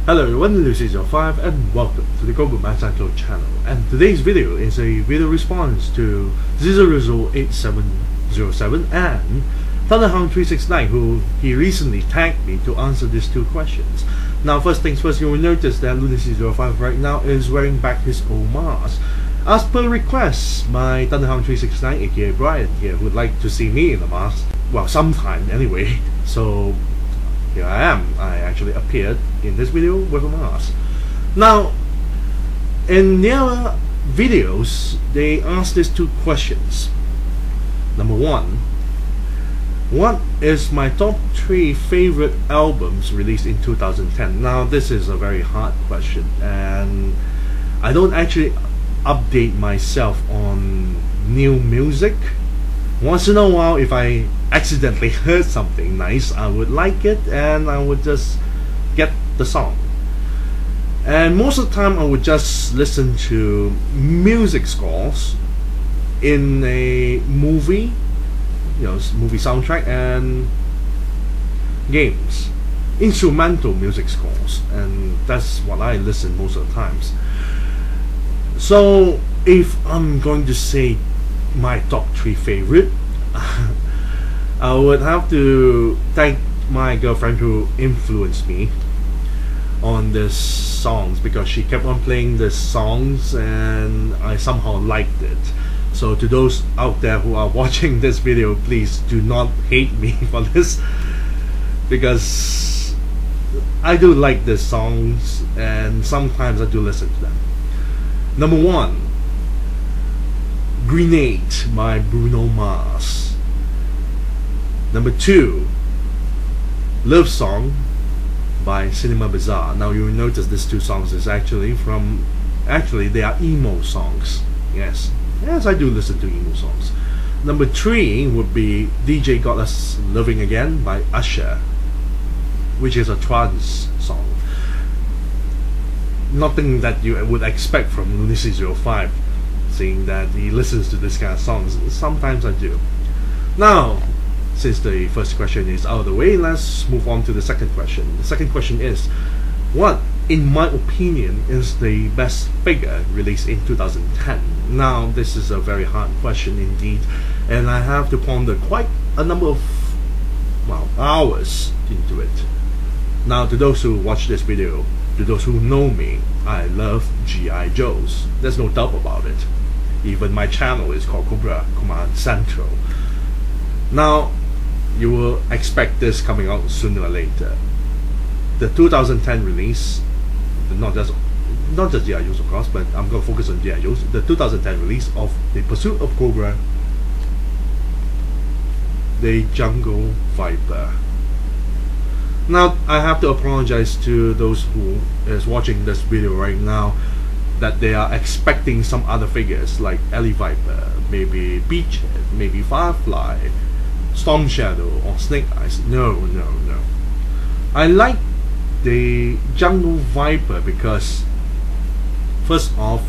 Hello everyone, this is zizzlerizzle8707 and welcome to the Cobra channel. And today's video is a video response to zizzlerizzle8707 and thunderhound369, who he recently tagged me to answer these two questions. Now, first things first, you will notice that zizzlerizzle8707 right now is wearing back his old mask. As per request, my thunderhound369, aka Brian here, would like to see me in the mask. Well, sometime anyway. So here I am. I actually appeared in this video with a mask. Now, in their videos, they asked these two questions. Number one, what is my top 3 favorite albums released in 2010? Now, this is a very hard question, and I don't actually update myself on new music. Once in a while, if I accidentally heard something nice, I would like it and I would just get the song. And most of the time I would just listen to music scores in a movie, movie soundtrack, and games, instrumental music scores, and that's what I listen most of the times. So if I'm going to say my top 3 favorite, I would have to thank my girlfriend who influenced me on these songs, because she kept on playing these songs and I somehow liked it. So to those out there who are watching this video, please do not hate me for this, because I do like these songs and sometimes I do listen to them. Number 1, Grenade by Bruno Mars. Number 2, Love Song by Cinema Bazaar. Now you will notice these two songs is actually they are emo songs. Yes, I do listen to emo songs. Number 3 would be DJ Got Us Loving Again by Usher, which is a trance song. Nothing that you would expect from zizzlerizzle8707, seeing that he listens to this kind of songs. Sometimes I do. Now, since the first question is out of the way, let's move on to the second question. The second question is, what, in my opinion, is the best figure released in 2010? Now, this is a very hard question indeed, and I have to ponder quite a number of hours into it. Now, to those who watch this video, to those who know me, I love G.I. Joes. There's no doubt about it. Even my channel is called Cobra Command Central. Now, you will expect this coming out sooner or later. The 2010 release, not just G.I. Joes of course, but I'm going to focus on G.I. Joes. The 2010 release of The Pursuit of Cobra, the Jungle Viper. Now, I have to apologize to those who is watching this video right now that they are expecting some other figures like Ellie Viper, maybe Beachhead, maybe Firefly, Storm Shadow, or Snake Eyes. No. I like the Jungle Viper because, first off,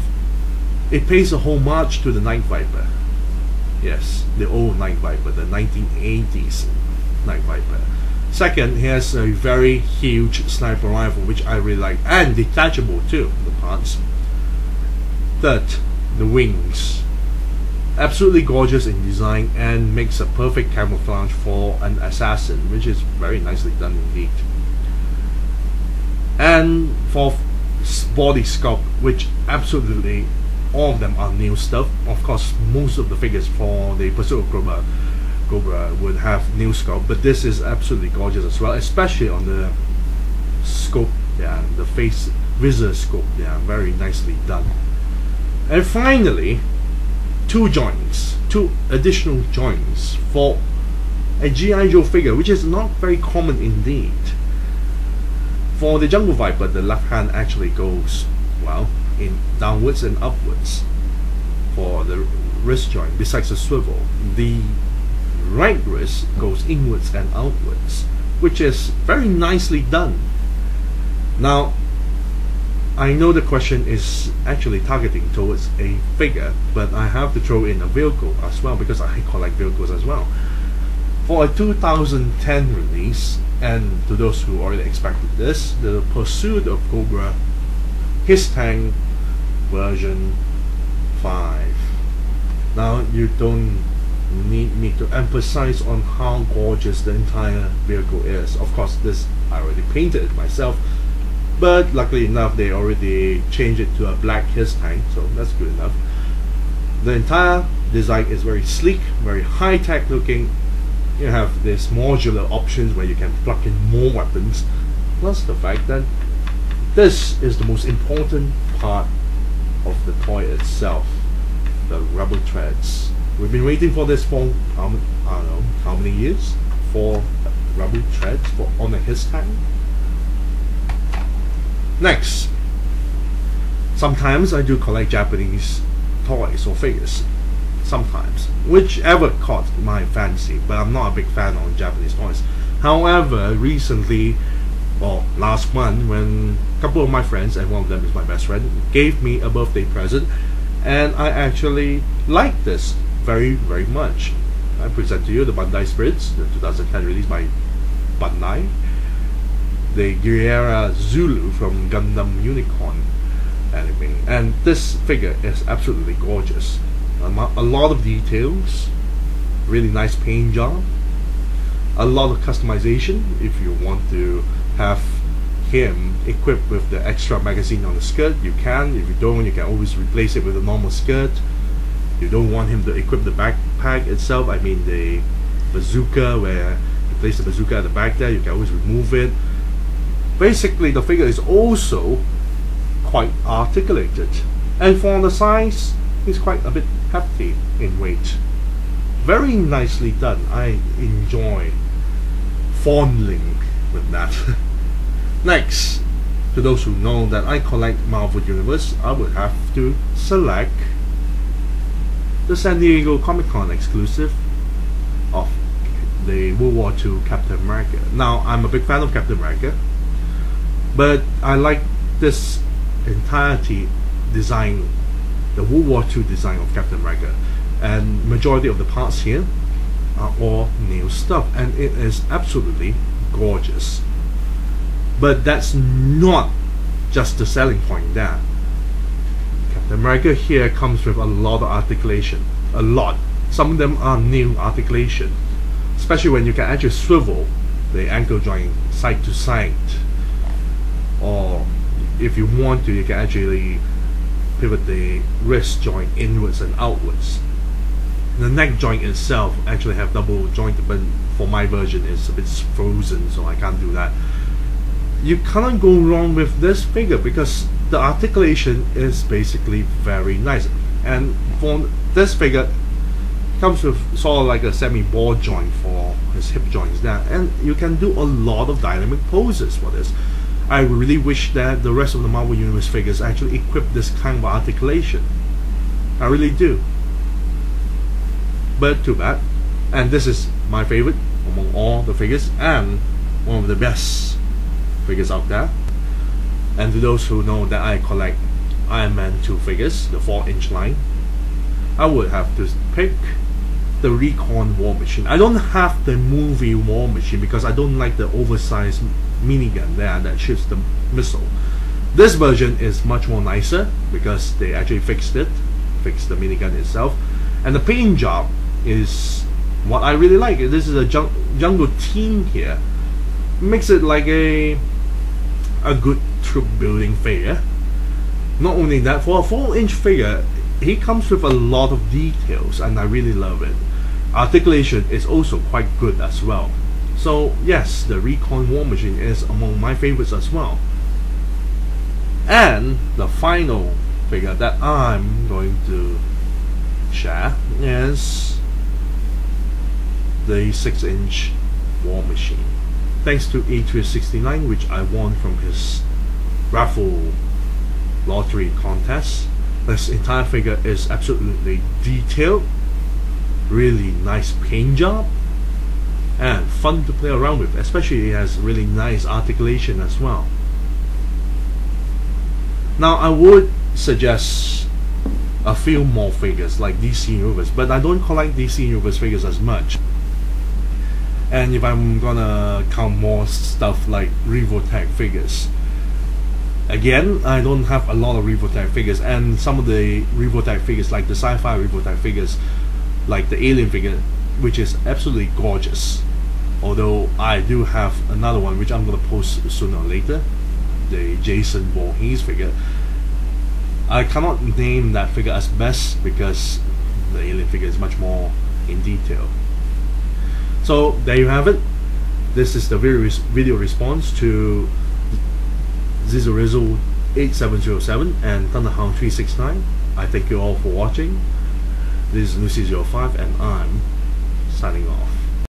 it pays a homage to the Night Viper. Yes, the old Night Viper, the 1980s Night Viper. Second, he has a very huge sniper rifle, which I really like, and detachable too, the parts. Third, the wings. Absolutely gorgeous in design and makes a perfect camouflage for an assassin, which is very nicely done indeed. And for body sculpt, which absolutely all of them are new stuff. Of course, most of the figures for the Pursuit of Cobra would have new sculpt, but this is absolutely gorgeous as well, especially on the scope, the face visor scope, very nicely done. And finally, two additional joints for a G.I. Joe figure, which is not very common indeed. For the Jungle Viper, the left hand actually goes, in downwards and upwards for the wrist joint, besides the swivel. The right wrist goes inwards and outwards, which is very nicely done. Now, I know the question is actually targeting towards a figure, but I have to throw in a vehicle as well, because I collect vehicles as well. For a 2010 release, And to those who already expected this, the Pursuit of Cobra His Tank version 5. Now you don't need me to emphasize on how gorgeous the entire vehicle is. Of course, this I already painted it myself, but luckily enough they already changed it to a black His Tank, so that's good enough. The entire design is very sleek, very high-tech looking. You have this modular options where you can plug in more weapons, plus the fact that this is the most important part of the toy itself, the rubber threads. We've been waiting for this for I don't know how many years for rubber threads on a His Tank. Next, sometimes I do collect Japanese toys or figures, sometimes, whichever caught my fancy, but I'm not a big fan of Japanese toys. However, recently, or last month, when a couple of my friends, and one of them is my best friend, gave me a birthday present, and I actually like this very, very much. I present to you the Bandai Spirits, the 2010 release by Bandai, the Guerrera Zulu from Gundam Unicorn anime, and this figure is absolutely gorgeous. A lot of details, really nice paint job, a lot of customization. If you want to have him equipped with the extra magazine on the skirt, you can. If you don't, you can always replace it with a normal skirt. You don't want him to equip the backpack itself, I mean the bazooka, where you place the bazooka at the back there, you can always remove it. Basically, the figure is also quite articulated, and for the size, it's quite a bit hefty in weight. Very nicely done. I enjoy fondling with that. Next, to those who know that I collect Marvel Universe, I would have to select the San Diego Comic-Con exclusive of the World War II Captain America. Now, I'm a big fan of Captain America, but I like this entirety design, the World War II design of Captain America, and majority of the parts here are all new stuff, and it is absolutely gorgeous. But that's not just the selling point there. Captain America here comes with a lot of articulation, a lot. Some of them are new articulation, especially when you can actually swivel the ankle joint side to side, or if you want to, you can actually pivot the wrist joint inwards and outwards. The neck joint itself actually have double joint, but for my version it's a bit frozen, so I can't do that. You cannot go wrong with this figure because the articulation is basically very nice. And for this figure, comes with sort of like a semi-ball joint for his hip joints there, and you can do a lot of dynamic poses for this. I really wish that the rest of the Marvel Universe figures actually equip this kind of articulation. I really do. But too bad. And this is my favorite among all the figures, and one of the best figures out there. And to those who know that I collect Iron Man 2 figures, the 4-inch line, I would have to pick the Recon War Machine. I don't have the movie War Machine because I don't like the oversized minigun there that shoots the missile. This version is much more nicer because they actually fixed the minigun itself, and the paint job is what I really like. This is a jungle team here, makes it like a good troop building figure. Not only that, for a 4-inch figure, he comes with a lot of details, and I really love it. Articulation is also quite good as well. So yes, the Recon War Machine is among my favorites as well. And the final figure that I'm going to share is the 6-inch War Machine. Thanks to A369, which I won from his raffle lottery contest. This entire figure is absolutely detailed, really nice paint job, and fun to play around with, especially it has really nice articulation as well. Now I would suggest a few more figures like DC Universe, but I don't collect DC Universe figures as much. And if I'm gonna count more stuff like Revotech figures, again, I don't have a lot of Revotech figures, and some of the Revotech figures, like the sci-fi Revotech figures, like the alien figure, which is absolutely gorgeous. Although I do have another one which I'm gonna post sooner or later, the Jason Voorhees figure. I cannot name that figure as best because the alien figure is much more in detail. So there you have it. This is the video response to zizzlerizzle8707 and thunderhound369. I thank you all for watching. This is Lucy05 and I'm signing off.